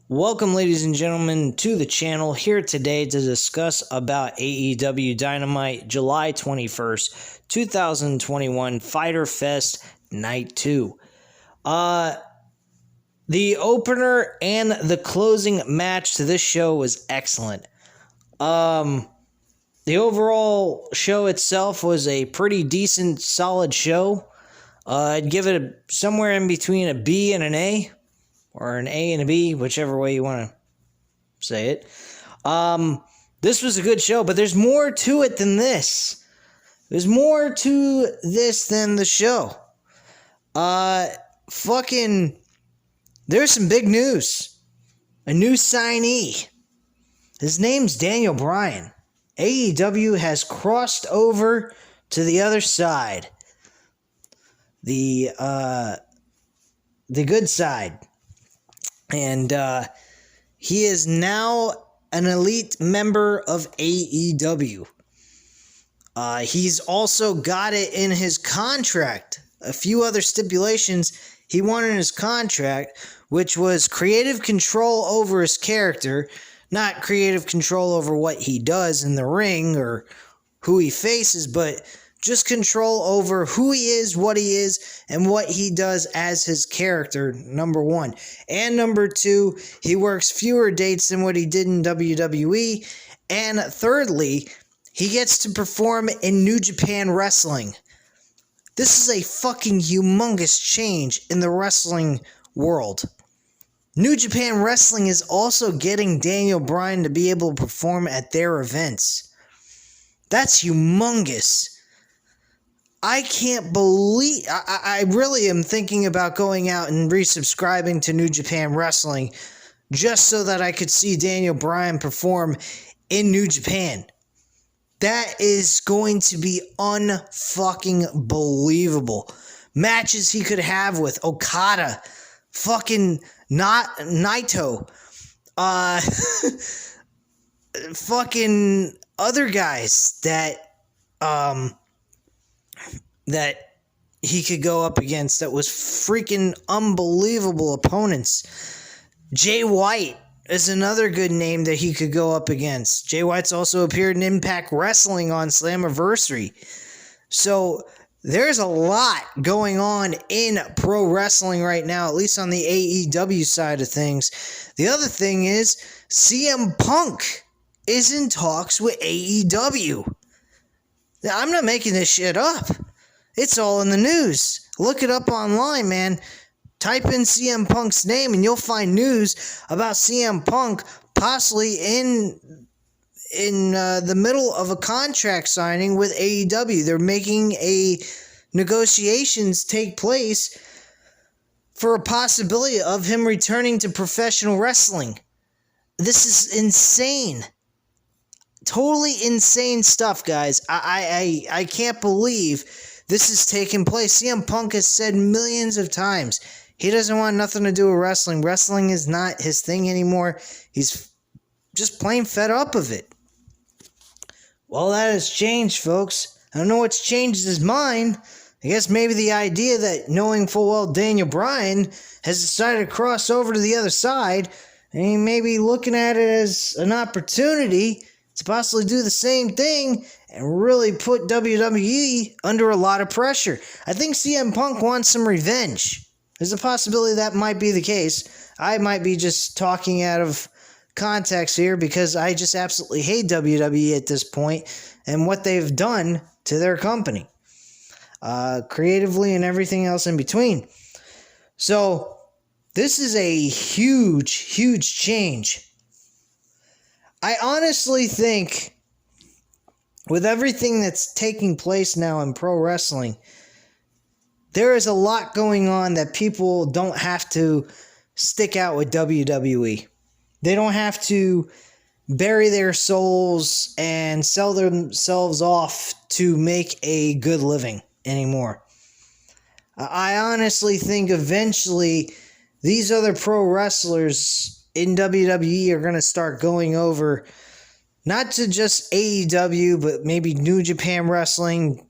Welcome, ladies and gentlemen, to the channel. Here today to discuss about AEW Dynamite July 21st, 2021 Fyter Fest Night 2. The opener and the closing match to this show was excellent. The overall show itself was a pretty decent, solid show. I'd give it somewhere in between a B and an A. Or an A and a B, whichever way you want to say it. This was a good show, but there's more to it than this. There's more to this than the show. There's some big news. A new signee. His name's Daniel Bryan. AEW has crossed over to the other side. The good side. And he is now an elite member of AEW. He's also got it in his contract. A few other stipulations he wanted in his contract, which was creative control over his character, not creative control over what he does in the ring or who he faces, but just control over who he is, what he is, and what he does as his character, number one. And number two, he works fewer dates than what he did in WWE. And thirdly, he gets to perform in New Japan Wrestling. This is a fucking humongous change in the wrestling world. New Japan Wrestling is also getting Daniel Bryan to be able to perform at their events. That's humongous. I can't believe... I really am thinking about going out and resubscribing to New Japan Wrestling just so that I could see Daniel Bryan perform in New Japan. That is going to be unfucking believable. Matches he could have with Okada, fucking Naito, fucking other guys that he could go up against that was freaking unbelievable opponents. Jay White is another good name that he could go up against. Jay White's also appeared in Impact Wrestling on Slammiversary. So there's a lot going on in pro wrestling right now, at least on the AEW side of things. The other thing is CM Punk is in talks with AEW. Now, I'm not making this shit up. It's all in the news. Look it up online, man. Type in CM Punk's name and you'll find news about CM Punk possibly in the middle of a contract signing with AEW. They're making negotiations take place for a possibility of him returning to professional wrestling. This is insane. Totally insane stuff, guys. I can't believe this is taking place. CM Punk has said millions of times he doesn't want nothing to do with wrestling. Wrestling is not his thing anymore. He's just plain fed up of it. Well, that has changed, folks. I don't know what's changed his mind. I guess maybe the idea that knowing full well Daniel Bryan has decided to cross over to the other side, and he may be looking at it as an opportunity to possibly do the same thing and really put WWE under a lot of pressure. I think CM Punk wants some revenge. There's a possibility that might be the case. I might be just talking out of context here because I just absolutely hate WWE at this point and what they've done to their company. Creatively and everything else in between. So, this is a huge, huge change. I honestly think with everything that's taking place now in pro wrestling, there is a lot going on that people don't have to stick out with WWE. They don't have to bury their souls and sell themselves off to make a good living anymore. I honestly think eventually these other pro wrestlers in WWE are going to start going over not to just AEW, but maybe New Japan Wrestling,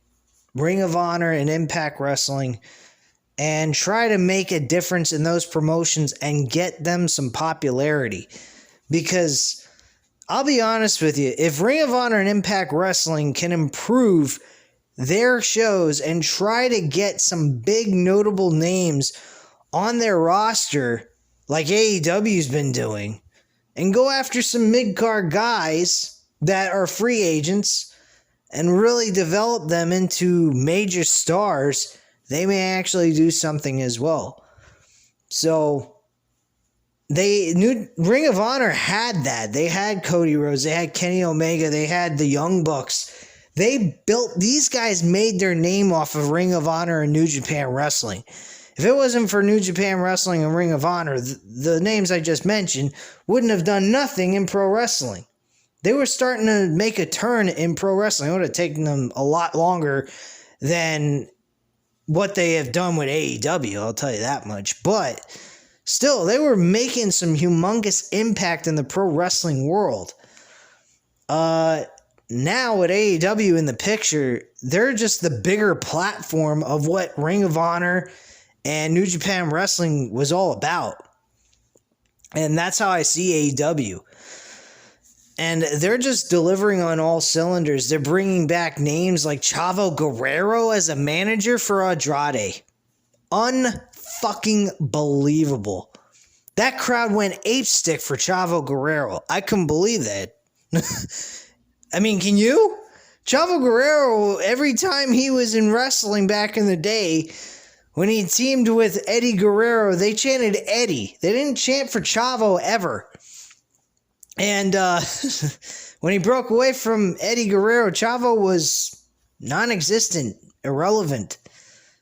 Ring of Honor, and Impact Wrestling, and try to make a difference in those promotions and get them some popularity. Because I'll be honest with you, if Ring of Honor and Impact Wrestling can improve their shows and try to get some big notable names on their roster like AEW's been doing, and go after some mid-card guys that are free agents and really develop them into major stars, they may actually do something as well. So Ring of Honor had that. They had Cody Rhodes, they had Kenny Omega, they had the Young Bucks. These guys made their name off of Ring of Honor and New Japan Wrestling. If it wasn't for New Japan Wrestling and Ring of Honor, the names I just mentioned wouldn't have done nothing in pro wrestling. They were starting to make a turn in pro wrestling. It would have taken them a lot longer than what they have done with AEW, I'll tell you that much. But still, they were making some humongous impact in the pro wrestling world. Now with AEW in the picture, they're just the bigger platform of what Ring of Honor and New Japan Wrestling was all about. And that's how I see AEW. And they're just delivering on all cylinders. They're bringing back names like Chavo Guerrero as a manager for Andrade. Unfucking believable. That crowd went apestick for Chavo Guerrero. I couldn't believe that. I mean, can you? Chavo Guerrero, every time he was in wrestling back in the day, when he teamed with Eddie Guerrero, they chanted Eddie. They didn't chant for Chavo ever. And when he broke away from Eddie Guerrero, Chavo was non-existent, irrelevant.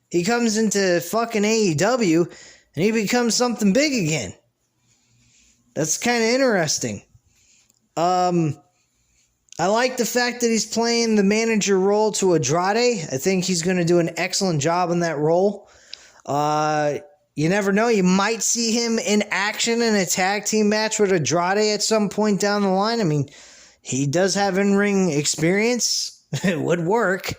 He comes into fucking AEW, and he becomes something big again. That's kind of interesting. I like the fact that he's playing the manager role to Andrade. I think he's going to do an excellent job in that role. You never know. You might see him in action in a tag team match with Andrade at some point down the line. I mean, he does have in-ring experience. It would work.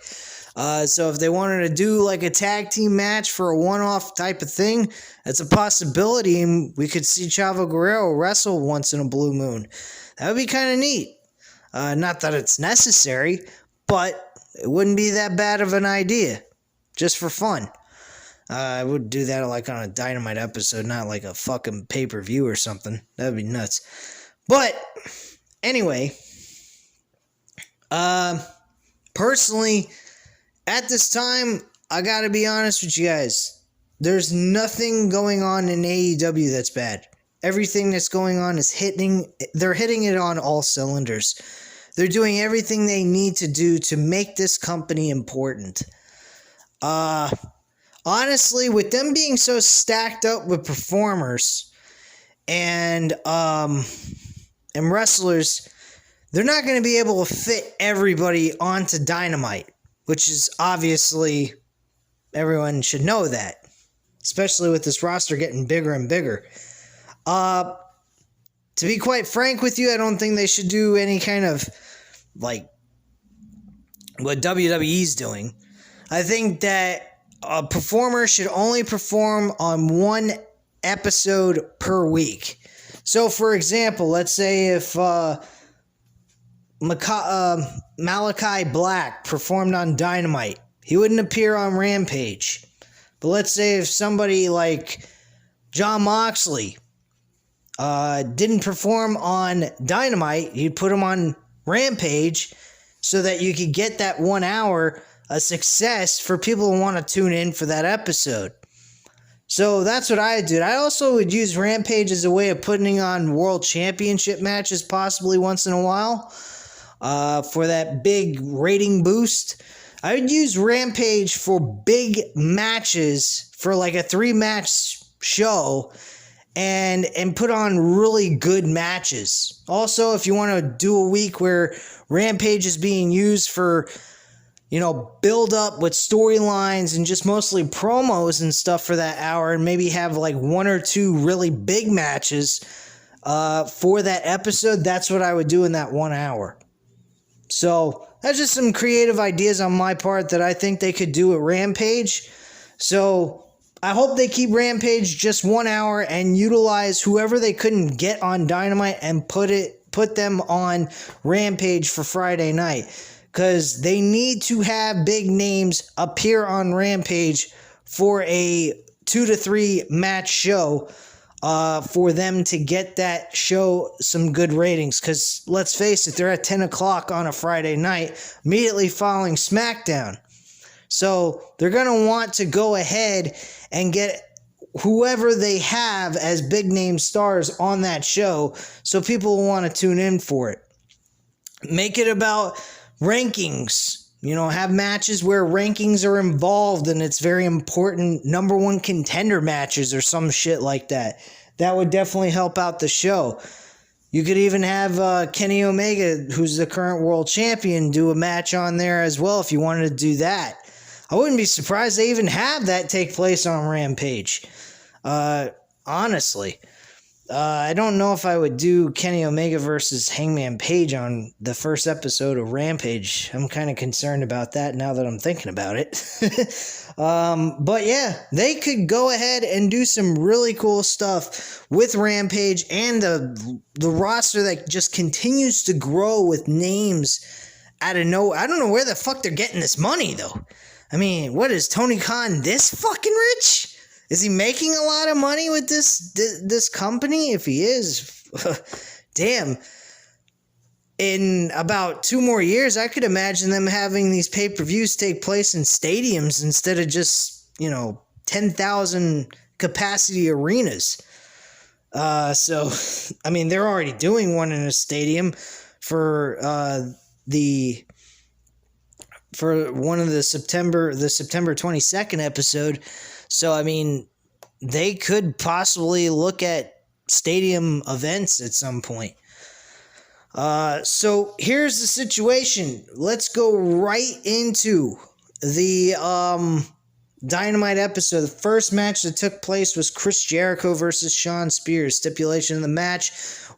So if they wanted to do like a tag team match for a one-off type of thing, that's a possibility. And we could see Chavo Guerrero wrestle once in a blue moon. That would be kind of neat. Not that it's necessary, but it wouldn't be that bad of an idea. Just for fun. I would do that like on a Dynamite episode, not like a fucking pay-per-view or something. That would be nuts. But, anyway. Personally, at this time, I gotta be honest with you guys. There's nothing going on in AEW that's bad. Everything that's going on is they're hitting it on all cylinders. They're doing everything they need to do to make this company important. Honestly, with them being so stacked up with performers and wrestlers, they're not going to be able to fit everybody onto Dynamite, which is obviously, everyone should know that, especially with this roster getting bigger and bigger. To be quite frank with you, I don't think they should do any kind of, like, what WWE's doing. I think that a performer should only perform on one episode per week. So, for example, let's say if Malachi Black performed on Dynamite, he wouldn't appear on Rampage. But let's say if somebody like Jon Moxley didn't perform on Dynamite, you'd put him on Rampage so that you could get that 1 hour a success for people who want to tune in for that episode. So that's what I did. I also would use Rampage as a way of putting on world championship matches possibly once in a while for that big rating boost. I would use Rampage for big matches for like a 3-match show and put on really good matches. Also, if you want to do a week where Rampage is being used for, you know, build up with storylines and just mostly promos and stuff for that hour, and maybe have like 1 or 2 really big matches for that episode, that's what I would do in that 1 hour. So that's just some creative ideas on my part that I think they could do at Rampage. So I hope they keep Rampage just 1 hour and utilize whoever they couldn't get on Dynamite and put them on Rampage for Friday night. Because they need to have big names appear on Rampage for a 2 to 3 match show for them to get that show some good ratings. Because let's face it, they're at 10 o'clock on a Friday night, immediately following SmackDown. So they're going to want to go ahead and get whoever they have as big name stars on that show so people will want to tune in for it. Make it about rankings. Have matches where rankings are involved and it's very important. Number one contender matches or some shit like that. That would definitely help out the show. You could even have Kenny Omega, who's the current world champion, do a match on there as well if you wanted to do that. I wouldn't be surprised they even have that take place on Rampage. Honestly. I don't know if I would do Kenny Omega versus Hangman Page on the first episode of Rampage. I'm kind of concerned about that now that I'm thinking about it. But yeah, they could go ahead and do some really cool stuff with Rampage and the roster that just continues to grow with names out of nowhere. I don't know where the fuck they're getting this money, though. I mean, what is Tony Khan this fucking rich? Is he making a lot of money with this company? If he is, damn. In about 2 more years, I could imagine them having these pay-per-views take place in stadiums instead of just, 10,000 capacity arenas. So, I mean, they're already doing one in a stadium for one of the September 22nd episode. So, I mean, they could possibly look at stadium events at some point. So, here's the situation. Let's go right into the Dynamite episode. The first match that took place was Chris Jericho versus Shawn Spears. Stipulation of the match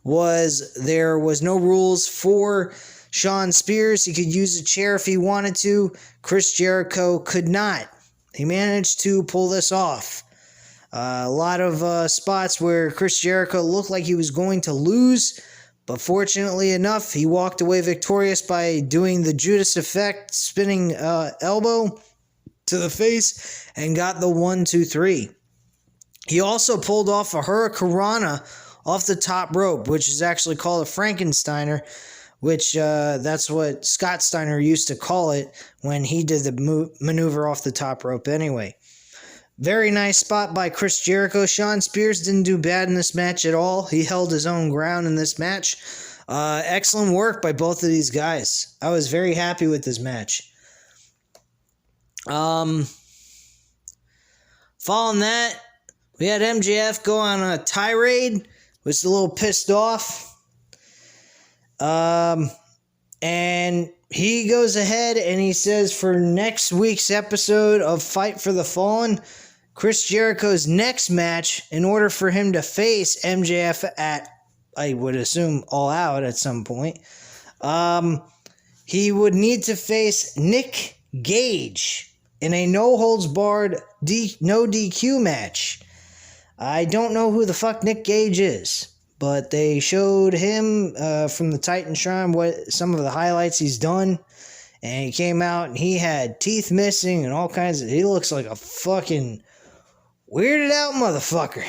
was there was no rules for Shawn Spears. He could use a chair if he wanted to. Chris Jericho could not. He managed to pull this off. A lot of spots where Chris Jericho looked like he was going to lose, but fortunately enough, he walked away victorious by doing the Judas effect, spinning elbow to the face, and got the 1, 2, 3. He also pulled off a Hurricanrana off the top rope, which is actually called a Frankensteiner, which that's what Scott Steiner used to call it when he did the maneuver off the top rope anyway. Very nice spot by Chris Jericho. Shawn Spears didn't do bad in this match at all. He held his own ground in this match. Excellent work by both of these guys. I was very happy with this match. Following that, we had MJF go on a tirade, was a little pissed off. And he goes ahead and he says for next week's episode of Fight for the Fallen, Chris Jericho's next match, in order for him to face MJF at, I would assume, All Out at some point, he would need to face Nick Gage in a no-holds-barred, no DQ match. I don't know who the fuck Nick Gage is, but they showed him from the Titan Shrine what some of the highlights he's done, and he came out and he had teeth missing and all kinds of... He looks like a fucking weirded out motherfucker.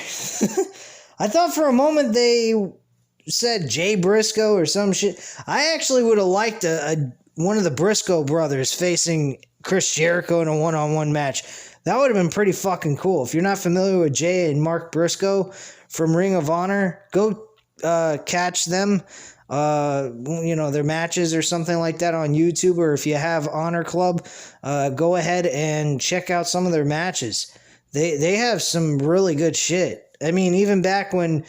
I thought for a moment they said Jay Briscoe or some shit. I actually would have liked one of the Briscoe brothers facing Chris Jericho in a one-on-one match. That would have been pretty fucking cool. If you're not familiar with Jay and Mark Briscoe from Ring of Honor, go catch them, their matches or something like that on YouTube, or if you have Honor Club, go ahead and check out some of their matches. They have some really good shit. I mean, even back when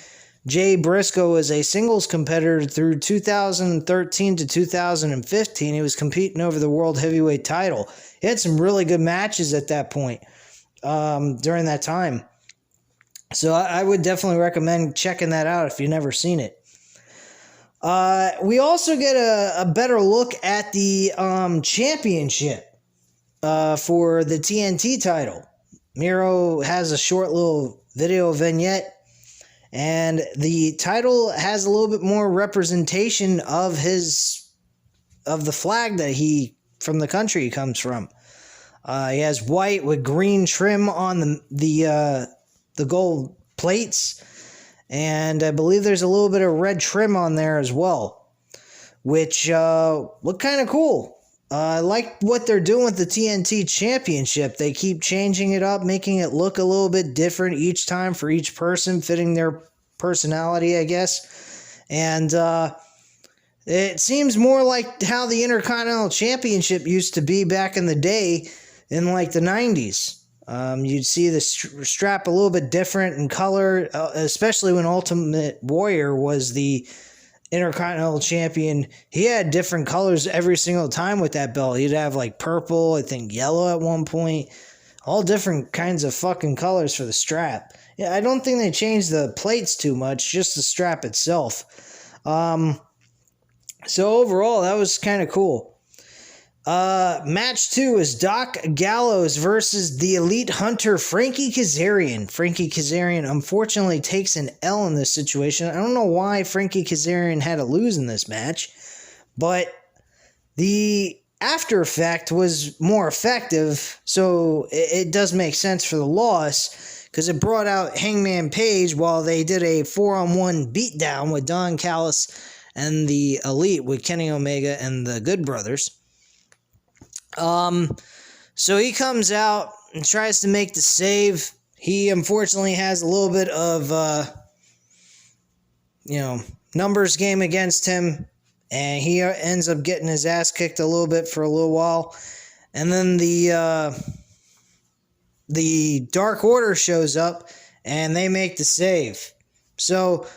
Jay Briscoe was a singles competitor through 2013 to 2015, he was competing over the World Heavyweight title. He had some really good matches at that point during that time. So I would definitely recommend checking that out if you've never seen it. We also get a better look at the championship for the TNT title. Miro has a short little video vignette, and the title has a little bit more representation of the flag that from the country he comes from. He has white with green trim on the gold plates, and I believe there's a little bit of red trim on there as well, which look kind of cool. I like what they're doing with the TNT Championship. They keep changing it up, making it look a little bit different each time for each person, fitting their personality, I guess. And it seems more like how the Intercontinental Championship used to be back in the day in like the 90s. You'd see the strap a little bit different in color, especially when Ultimate Warrior was the Intercontinental Champion. He had different colors every single time with that belt. He'd have like purple, I think yellow at one point, all different kinds of fucking colors for the strap. Yeah, I don't think they changed the plates too much, just the strap itself. So overall, that was kind of cool. Match 2 is Doc Gallows versus the Elite Hunter Frankie Kazarian. Frankie Kazarian unfortunately takes an L in this situation. I don't know why Frankie Kazarian had to lose in this match, but the after effect was more effective, so it does make sense for the loss, because it brought out Hangman Page while they did a 4-on-1 beatdown with Don Callis and the Elite with Kenny Omega and the Good Brothers. So he comes out and tries to make the save. He unfortunately has a little bit of, numbers game against him, and he ends up getting his ass kicked a little bit for a little while. And then the Dark Order shows up, and they make the save. So,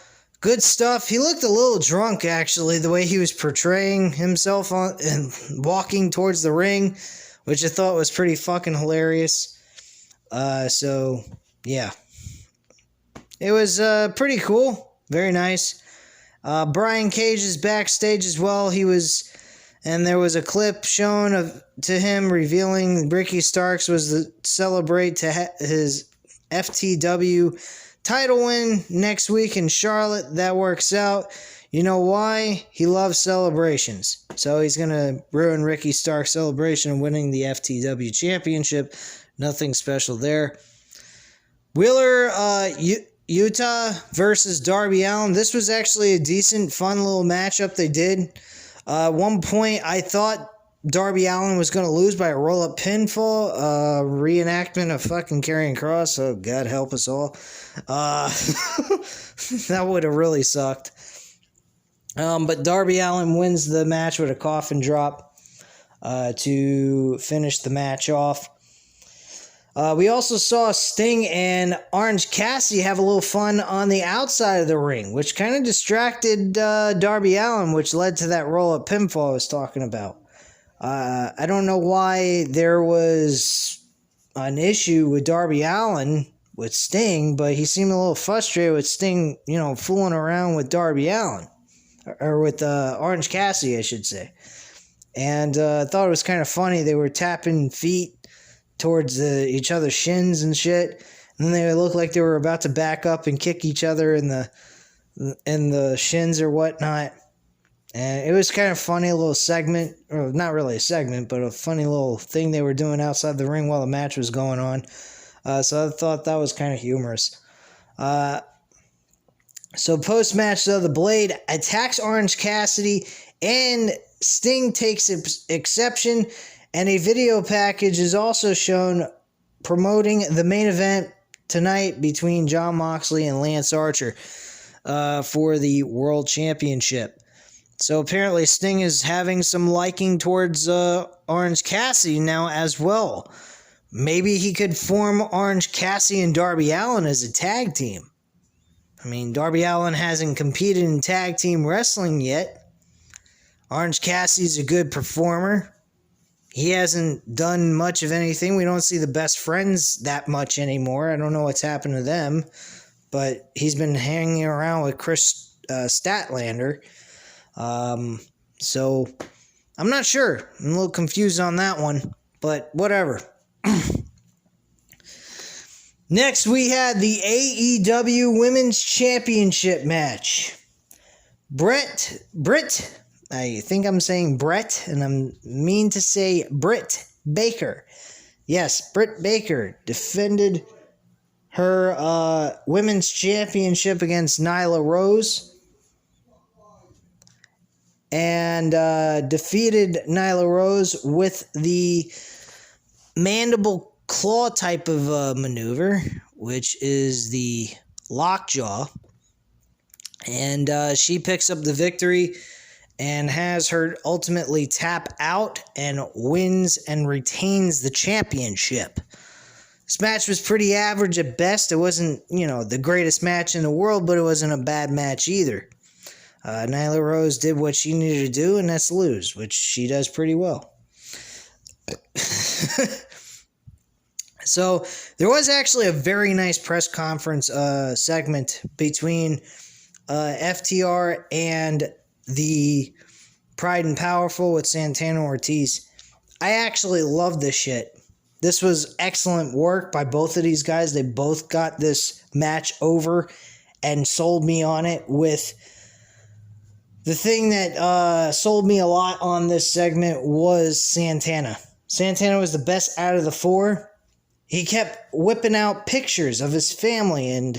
good stuff. He looked a little drunk, actually, the way he was portraying himself and walking towards the ring, which I thought was pretty fucking hilarious. So, yeah. It was pretty cool. Very nice. Brian Cage is backstage as well. And there was a clip shown to him revealing Ricky Starks was to celebrate his FTW title win next week in Charlotte. That works out. You know why? He loves celebrations. So he's going to ruin Ricky Stark's celebration of winning the FTW championship. Nothing special there. Wheeler Utah versus Darby Allin. This was actually a decent, fun little matchup they did. At one point, I thought Darby Allin was going to lose by a roll-up pinfall, reenactment of fucking Karrion Kross. Oh, God help us all. That would have really sucked. But Darby Allin wins the match with a coffin drop to finish the match off. We also saw Sting and Orange Cassidy have a little fun on the outside of the ring, which kind of distracted Darby Allin, which led to that roll-up pinfall I was talking about. I don't know why there was an issue with Darby Allin with Sting, but he seemed a little frustrated with Sting, fooling around with Darby Allin. Or with Orange Cassidy, I should say. And I thought it was kind of funny. They were tapping feet towards each other's shins and shit. And then they looked like they were about to back up and kick each other in the shins or whatnot. And it was kind of funny, a little segment. Or not really a segment, but a funny little thing they were doing outside the ring while the match was going on. So I thought that was kind of humorous. So post-match, though, the Blade attacks Orange Cassidy, and Sting takes exception, and a video package is also shown promoting the main event tonight between Jon Moxley and Lance Archer for the World Championship. So apparently Sting is having some liking towards Orange Cassidy now as well. Maybe he could form Orange Cassidy and Darby Allin as a tag team. I mean, Darby Allin hasn't competed in tag team wrestling yet. Orange Cassidy's a good performer. He hasn't done much of anything. We don't see the Best Friends that much anymore. I don't know what's happened to them. But he's been hanging around with Chris Statlander. So, I'm not sure. I'm a little confused on that one. But whatever. Next, we had the AEW Women's Championship match. I think I'm saying Brett, and I mean to say Britt Baker. Yes, Britt Baker defended her Women's Championship against Nyla Rose. And defeated Nyla Rose with the mandible claw type of maneuver, which is the lockjaw. And she picks up the victory and has her ultimately tap out and wins and retains the championship. This match was pretty average at best. It wasn't, the greatest match in the world, but it wasn't a bad match either. Nyla Rose did what she needed to do, and that's lose, which she does pretty well. So there was actually a very nice press conference segment between FTR and the Pride and Powerful with Santana Ortiz. I actually love this shit. This was excellent work by both of these guys. They both got this match over and sold me on it with... The thing that sold me a lot on this segment was Santana. Santana was the best out of the four. He kept whipping out pictures of his family and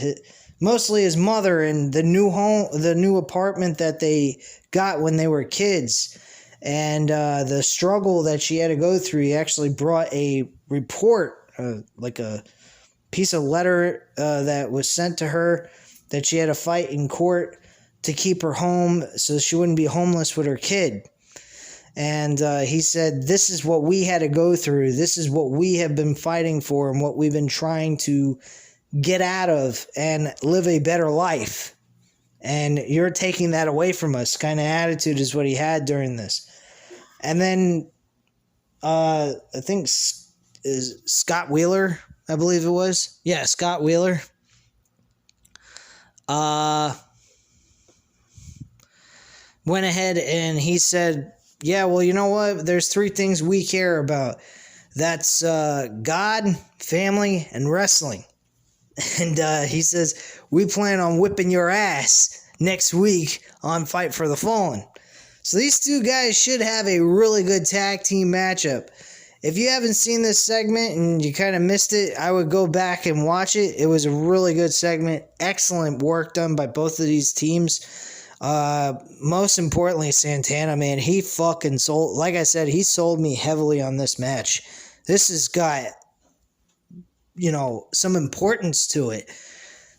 mostly his mother and the new home, the new apartment that they got when they were kids, and the struggle that she had to go through. He actually brought a report, like a piece of letter that was sent to her that she had to fight in court to keep her home so she wouldn't be homeless with her kid. And he said, this is what we had to go through. This is what we have been fighting for and what we've been trying to get out of and live a better life. And you're taking that away from us kind of attitude is what he had during this. And then I think is Scott Wheeler, I believe it was. Yeah, Scott Wheeler. Went ahead and he said, yeah, well, you know what? There's three things we care about. That's God, family, and wrestling. And he says, we plan on whipping your ass next week on Fight for the Fallen. So these two guys should have a really good tag team matchup. If you haven't seen this segment and you kind of missed it, I would go back and watch it. It was a really good segment. Excellent work done by both of these teams. Most importantly, Santana, man, he fucking sold, like I said, he sold me heavily on this match. This has got, some importance to it.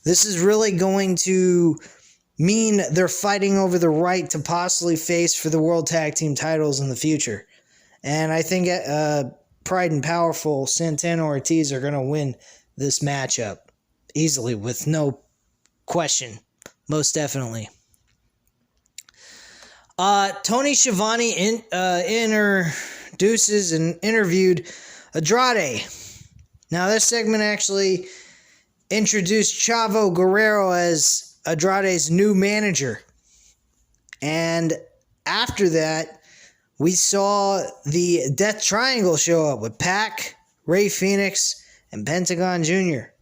This is really going to mean they're fighting over the right to possibly face for the World Tag Team titles in the future. And I think Pride and Powerful, Santana Ortiz are going to win this matchup easily with no question. Most definitely. Tony Schiavone introduces and interviewed Andrade. Now, this segment actually introduced Chavo Guerrero as Andrade's new manager. And after that, we saw the Death Triangle show up with Pac, Rey Fenix, and Pentagon Jr.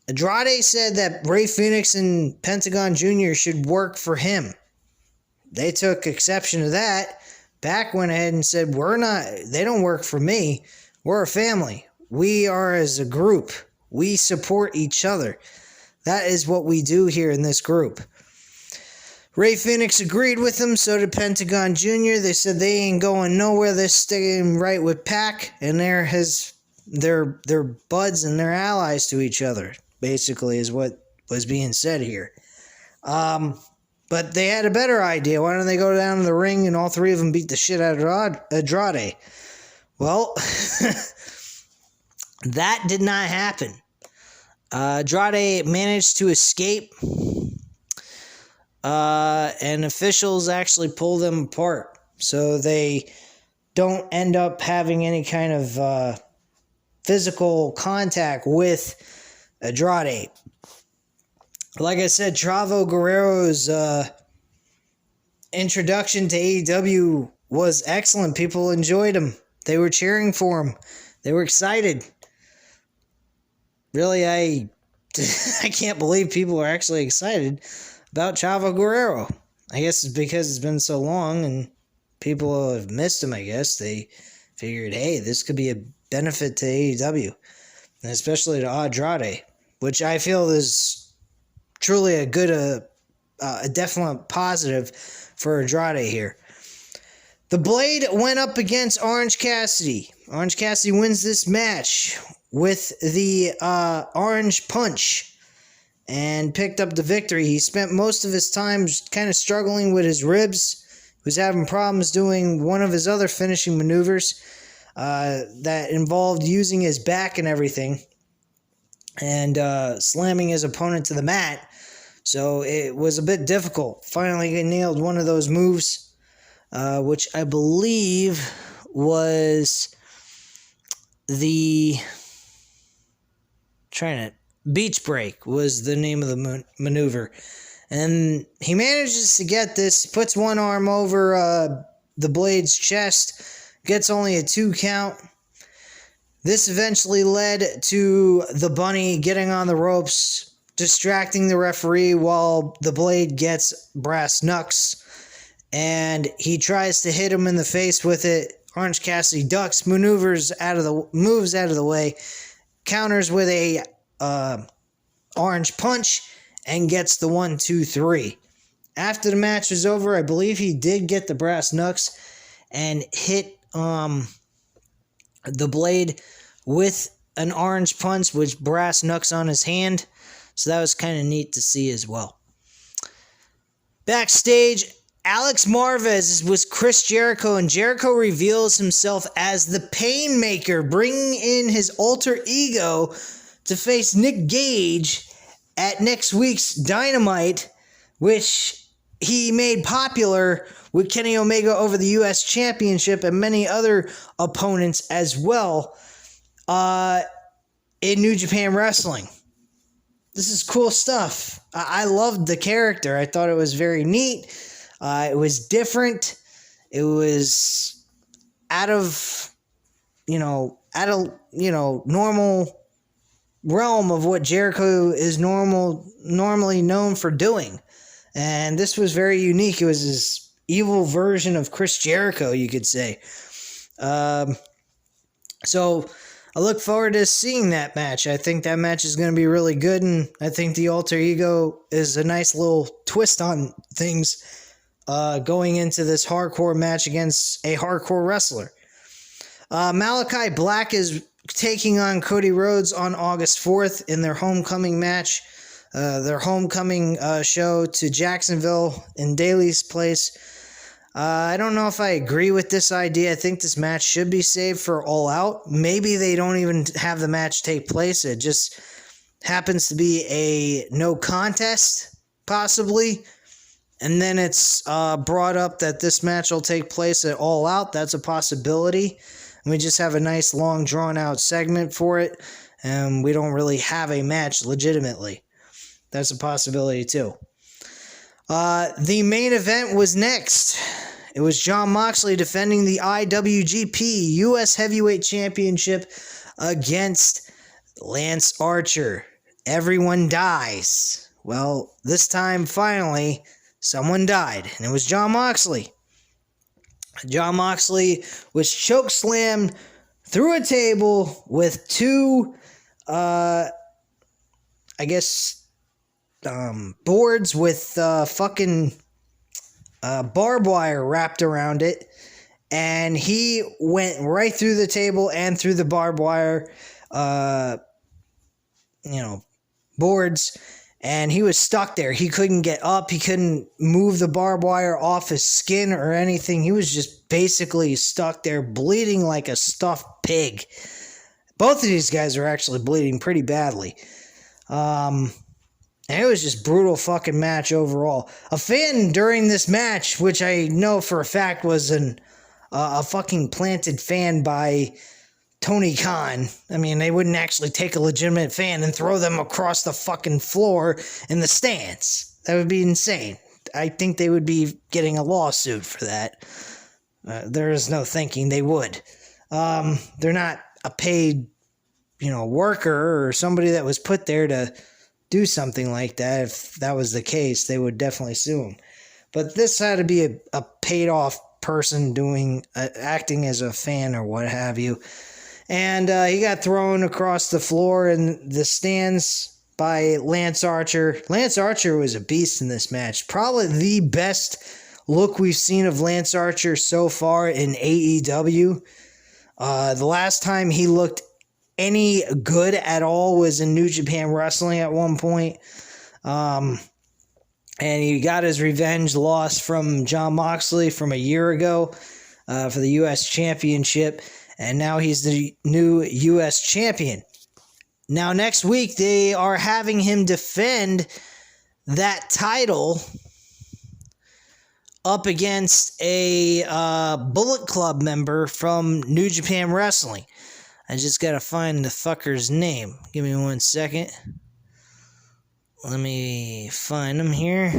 Andrade said that Rey Fenix and Pentagon Jr. should work for him. They took exception to that. Pac went ahead and said, they don't work for me. We're a family. We are as a group. We support each other. That is what we do here in this group. Rey Fenix agreed with him, so did Pentagon Jr. They said they ain't going nowhere. They're staying right with Pac, and they're buds and they're allies to each other, basically, is what was being said here. But they had a better idea. Why don't they go down to the ring and all three of them beat the shit out of Andrade? Well, that did not happen. Andrade managed to escape, and officials actually pull them apart. So they don't end up having any kind of physical contact with Andrade. Like I said, Chavo Guerrero's introduction to AEW was excellent. People enjoyed him. They were cheering for him. They were excited. really, I can't believe people are actually excited about Chavo Guerrero. I guess it's because it's been so long and people have missed him, I guess. They figured, hey, this could be a benefit to AEW, and especially to Andrade, which I feel is truly a good, a definite positive for Andrade here. The Blade went up against Orange Cassidy. Orange Cassidy wins this match with the Orange Punch and picked up the victory. He spent most of his time kind of struggling with his ribs. He was having problems doing one of his other finishing maneuvers that involved using his back and everything and slamming his opponent to the mat. So it was a bit difficult. Finally, he nailed one of those moves, which I believe was the beach break was the name of the maneuver. And he manages to get this, puts one arm over the Blade's chest, gets only a 2 count. This eventually led to the Bunny getting on the ropes, distracting the referee while the Blade gets brass knucks, and he tries to hit him in the face with it. Orange Cassidy ducks, moves out of the way, counters with a Orange Punch, and gets the 1, 2, 3. After the match was over, I believe he did get the brass knucks and hit the Blade with an Orange Punch with brass knucks on his hand. So that was kind of neat to see as well. Backstage, Alex Marvez is with Chris Jericho, and Jericho reveals himself as the Painmaker, bringing in his alter ego to face Nick Gage at next week's Dynamite, which he made popular with Kenny Omega over the U.S. Championship and many other opponents as well in New Japan Wrestling. This is cool stuff. I loved the character. I thought it was very neat. It was different. It was out of normal realm of what Jericho is normally known for doing. And this was very unique. It was his evil version of Chris Jericho, you could say. So I look forward to seeing that match. I think that match is going to be really good, and I think the alter ego is a nice little twist on things going into this hardcore match against a hardcore wrestler. Malachi Black is taking on Cody Rhodes on August 4th in their homecoming match, their homecoming show to Jacksonville in Daly's place. I don't know if I agree with this idea. I think this match should be saved for All Out. Maybe they don't even have the match take place. It just happens to be a no contest, possibly. And then it's brought up that this match will take place at All Out. That's a possibility. And we just have a nice long drawn out segment for it. And we don't really have a match legitimately. That's a possibility too. The main event was next. It was Jon Moxley defending the IWGP US Heavyweight Championship against Lance Archer. Everyone dies. Well, this time, finally, someone died, and it was Jon Moxley. Jon Moxley was chokeslammed through a table with two, boards with barbed wire wrapped around it, and he went right through the table and through the barbed wire, boards, and he was stuck there. He couldn't get up. He couldn't move the barbed wire off his skin or anything. He was just basically stuck there, bleeding like a stuffed pig. Both of these guys are actually bleeding pretty badly. And it was just brutal fucking match overall. A fan during this match, which I know for a fact was a fucking planted fan by Tony Khan. I mean, they wouldn't actually take a legitimate fan and throw them across the fucking floor in the stands. That would be insane. I think they would be getting a lawsuit for that. There is no thinking they would. They're not a paid worker or somebody that was put there to do something like that. If that was the case, they would definitely sue him. But this had to be a paid off person acting as a fan or what have you. And he got thrown across the floor in the stands by Lance Archer. Lance Archer was a beast in this match. Probably the best look we've seen of Lance Archer so far in AEW. The last time he looked any good at all was in New Japan Wrestling at one point. And he got his revenge loss from Jon Moxley from a year ago for the U.S. Championship. And now he's the new U.S. Champion. Now, next week, they are having him defend that title up against a Bullet Club member from New Japan Wrestling. I just gotta find the fucker's name. Give me 1 second. Let me find him here.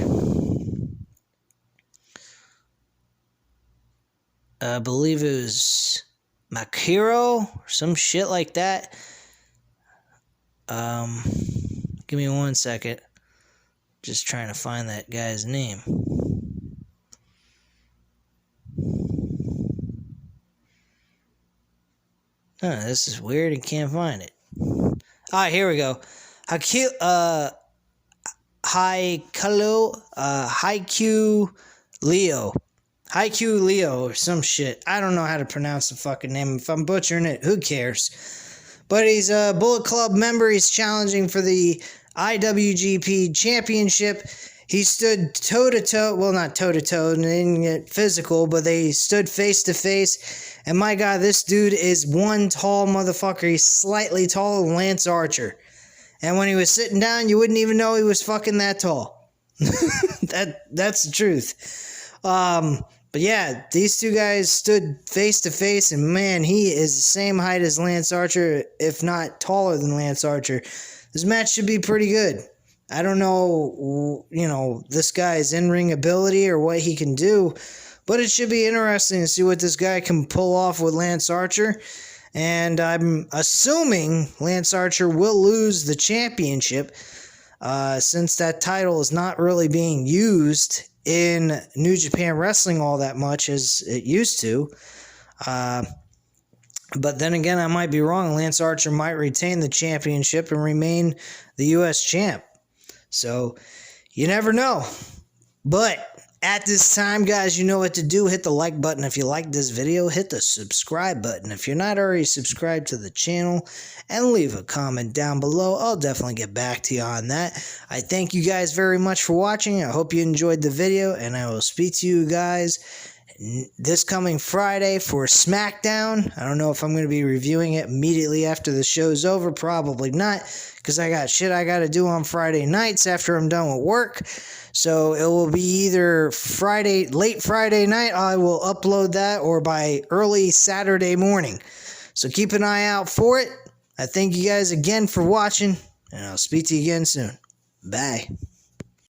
I believe it was Makiro or some shit like that. Give me 1 second. Just trying to find that guy's name. This is weird and can't find it. Here we go. Haikyuu Leo. Haikyuu Leo or some shit. I don't know how to pronounce the fucking name. If I'm butchering it, who cares? But he's a Bullet Club member. He's challenging for the IWGP Championship. He stood toe-to-toe. Well, not toe-to-toe. They didn't get physical, but they stood face-to-face. And my God, this dude is one tall motherfucker. He's slightly taller than Lance Archer. And when he was sitting down, you wouldn't even know he was fucking that tall. That's the truth. But yeah, these two guys stood face to face, and man, he is the same height as Lance Archer, if not taller than Lance Archer. This match should be pretty good. I don't know, this guy's in-ring ability or what he can do, but it should be interesting to see what this guy can pull off with Lance Archer. And I'm assuming Lance Archer will lose the championship, since that title is not really being used in New Japan Wrestling all that much as it used to. But then again, I might be wrong. Lance Archer might retain the championship and remain the U.S. champ. So, you never know. But at this time, guys, you know what to do. Hit the like button if you like this video. Hit the subscribe button if you're not already subscribed to the channel. And leave a comment down below. I'll definitely get back to you on that. I thank you guys very much for watching. I hope you enjoyed the video. And I will speak to you guys this coming Friday for SmackDown. I don't know if I'm going to be reviewing it immediately after the show's over. Probably not, because I got shit I got to do on Friday nights after I'm done with work. So it will be either late Friday night, I will upload that, or by early Saturday morning. So keep an eye out for it. I thank you guys again for watching, and I'll speak to you again soon. Bye.